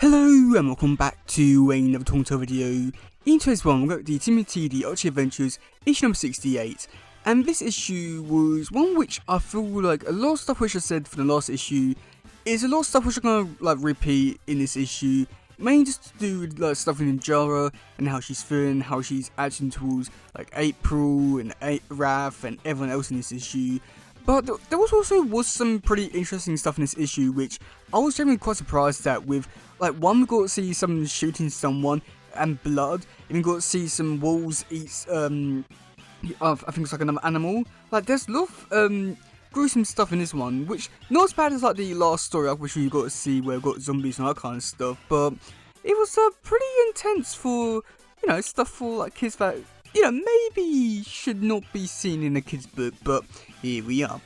Hello and welcome back to another Tonto video. In today's one, we're going to the Timothy the Archie Adventures, issue number 68. And this issue was one which I feel like a lot of stuff which I said for the last issue is a lot of stuff which I'm going to repeat in this issue. Mainly just to do with stuff with Ninjara and how she's feeling, how she's acting towards April and Raph and everyone else in this issue. But there was also some pretty interesting stuff in this issue, which I was generally quite surprised at. With one, we got to see someone shooting someone and blood, and we got to see some wolves eat I think it's like another animal. There's a lot of gruesome stuff in this one, which not as bad as the last story arc, which we got to see where we got zombies and that kind of stuff. But it was pretty intense for stuff for kids that maybe should not be seen in a kid's book, but here we are.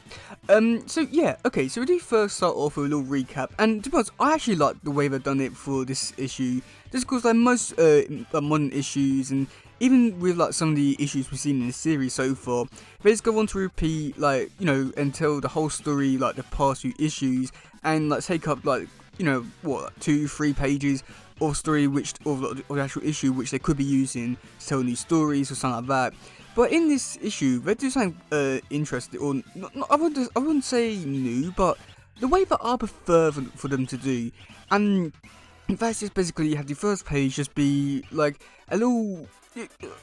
So yeah, okay, so we do first start off with a little recap, and to be honest, I actually like the way they've done it for this issue, just because most modern issues, and even with some of the issues we've seen in the series so far, they just go on to repeat, and tell the whole story, the past few issues, and take up 2-3 pages of story of the actual issue which they could be using to tell new stories or something like that. But in this issue, they do something interesting, or I wouldn't say new, but the way that I prefer for them to do. And that's just basically have the first page just be a little,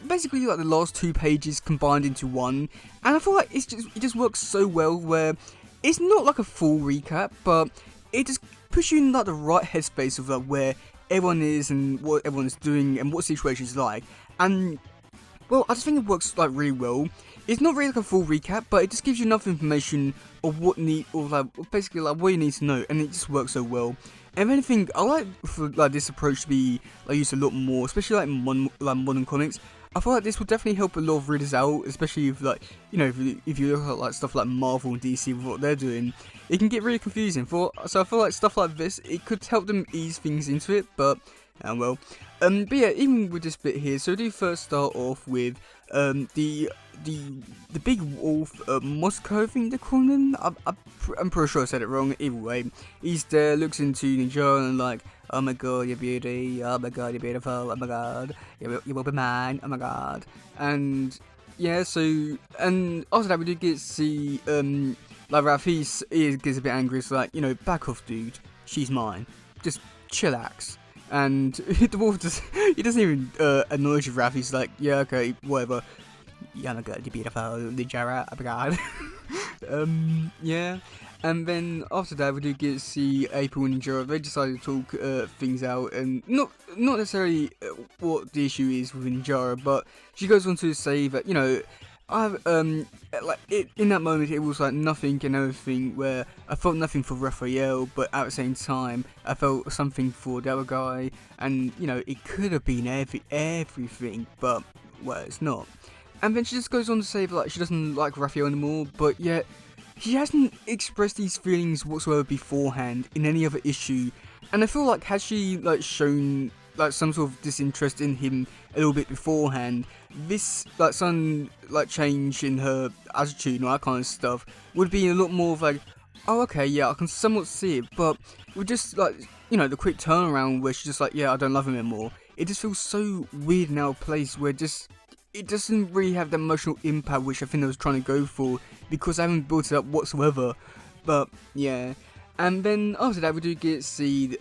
basically the last 2 pages combined into one. And I feel like it just works so well where it's not a full recap, but it just puts you in the right headspace of where everyone is and what everyone is doing and what the situation is like. And well, I just think it works really well. It's not really a full recap, but it just gives you enough information of what basically what you need to know, and it just works so well. And if anything, I like for this approach to be used a lot more, especially modern comics. I feel like this will definitely help a lot of readers out, especially if if you look at stuff like Marvel and DC with what they're doing, it can get really confusing. So I feel like stuff like this, it could help them ease things into it, but well. But yeah, even with this bit here, so we do first start off with the big wolf, Moscow, I think they're calling him. I'm pretty sure I said it wrong. Either way, he's there, looks into Ninja and oh my god, you're beauty. Oh my god, you're beautiful. Oh my god, you will be mine. Oh my god. And yeah, so and after that we do get to see Raph. He gets a bit angry. It's back off, dude. She's mine. Just chillax. And the wolf he doesn't even acknowledge Raph. He's like, yeah, okay, whatever. Yeah, oh my god, you're beautiful, Ninjara, oh my god. Yeah. And then after that, we do get to see April and Ninjara. They decide to talk things out, and not necessarily what the issue is with Ninjara, but she goes on to say that in that moment it was nothing and everything, where I felt nothing for Raphael, but at the same time I felt something for the other guy, and it could have been everything, but well, it's not. And then she just goes on to say that she doesn't like Raphael anymore, but yet she hasn't expressed these feelings whatsoever beforehand in any other issue. And I feel had she shown some sort of disinterest in him a little bit beforehand, this some change in her attitude and all that kind of stuff would be a lot more of oh okay, yeah, I can somewhat see it. But with just the quick turnaround where she's just yeah, I don't love him anymore, it just feels so weird in our place where it doesn't really have the emotional impact which I think I was trying to go for, because I haven't built it up whatsoever. But yeah, and then after that we do get to see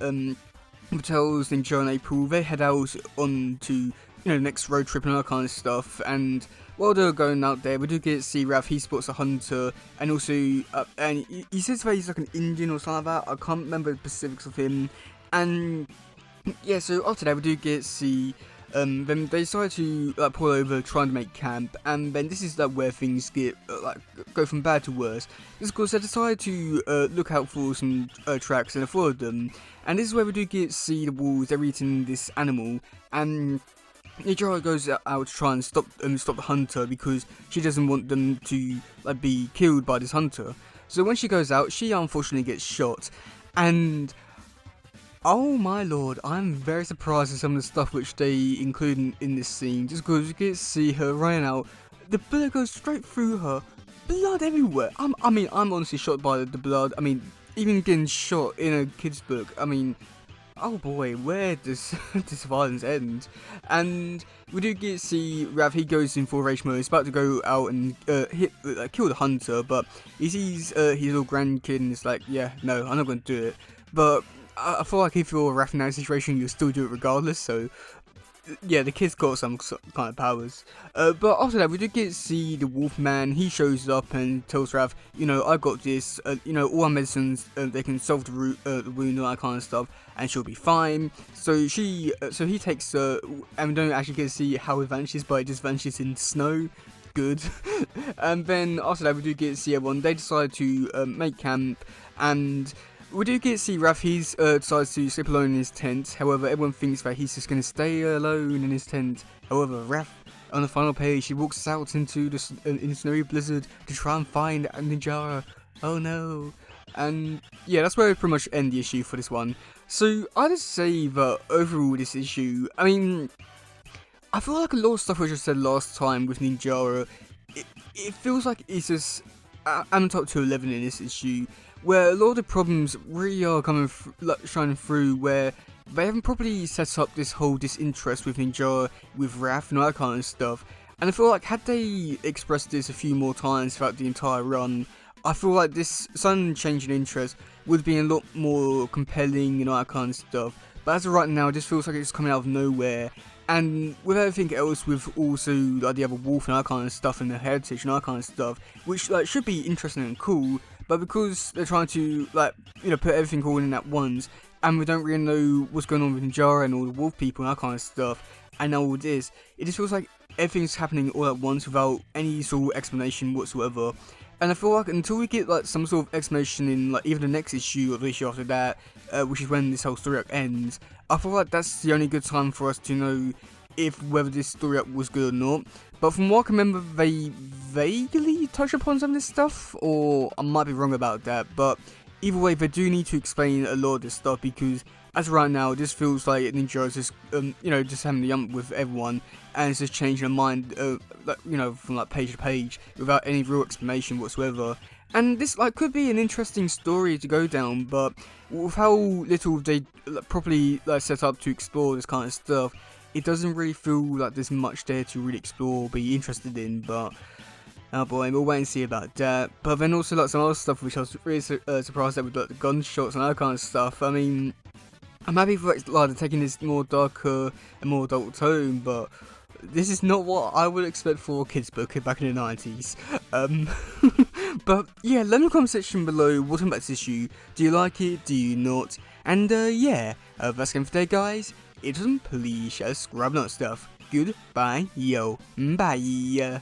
Patel's and Joe and April. They head out on to the next road trip and all that kind of stuff. And while they're going out there, we do get to see Raph. He spots a hunter, and also and he says that he's an Indian or something like that. I can't remember the specifics of him. And yeah, so after that we do get to see then they decide to pull over, trying to make camp, and then this is where things get go from bad to worse. This is because they decide to look out for some tracks, and they follow them. And this is where we do get to see the wolves. They're eating this animal, and Ninjara goes out to try and stop the hunter, because she doesn't want them to be killed by this hunter. So when she goes out, she unfortunately gets shot, and oh my lord, I'm very surprised at some of the stuff which they include in this scene, just because you get to see her running out, the bullet goes straight through her, blood everywhere. I'm honestly shocked by the blood. I mean, even getting shot in a kid's book, I mean, oh boy, where does this violence end? And we do get to see Rav, he goes in full rage mode, he's about to go out and kill the hunter, but he sees his little grandkid and it's like, yeah, no, I'm not going to do it. But I feel like if you're Rav in that situation, you'll still do it regardless, so yeah, the kid's got some kind of powers. But after that, we do get to see the Wolfman. He shows up and tells Rav, you know, I got this, you know, all our medicines, they can solve the wound and all that kind of stuff, and she'll be fine. So he takes and we don't actually get to see how it vanishes, but it just vanishes in snow. Good. And then after that, we do get to see everyone. They decide to make camp, and we do get to see Rav, he decides to sleep alone in his tent. However, everyone thinks that he's just going to stay alone in his tent. However, Rav, on the final page, he walks out into the snowy blizzard to try and find Ninjara. Oh no. And yeah, that's where we pretty much end the issue for this one. So I just say that overall this issue, I mean, I feel like a lot of stuff which I said last time with Ninjara, it feels like it's just, I'm top to 11 in this issue, where a lot of the problems really are shining through, where they haven't properly set up this whole disinterest with Ninjara, with Wrath and all that kind of stuff. And I feel like had they expressed this a few more times throughout the entire run, I feel like this sudden change in interest would be a lot more compelling and all that kind of stuff. But as of right now, it just feels like it's coming out of nowhere. And with everything else, with also like the other wolf and that kind of stuff and the heritage and that kind of stuff, which like should be interesting and cool, but because they're trying to like, you know, put everything all in at once, and we don't really know what's going on with Ninjara and all the wolf people and that kind of stuff, and all this, it just feels like everything's happening all at once without any sort of explanation whatsoever. And I feel like until we get like some sort of explanation in like even the next issue or the issue after that, which is when this whole story arc ends, I feel like that's the only good time for us to know if whether this story arc was good or not. But from what I can remember, they vaguely touch upon some of this stuff, or I might be wrong about that. But either way, they do need to explain a lot of this stuff, because as of right now, this feels like Ninja's just, you know, just having the yump with everyone, and it's just changing their mind, like, you know, from like page to page without any real explanation whatsoever. And this like could be an interesting story to go down, but with how little they properly set up to explore this kind of stuff, it doesn't really feel like there's much there to really explore or be interested in. But oh boy, we'll wait and see about that. But then also like some other stuff which I was really surprised at, with like the gunshots and that kind of stuff. I mean, I'm happy for like taking this more darker and more adult tone, but this is not what I would expect for a kids book back in the 90s. But yeah, let me know in the comment section below what about this issue. Do you like it? Do you not? And yeah, that's game for today, guys. It doesn't please share, subscribe, and that stuff. Goodbye, yo, bye.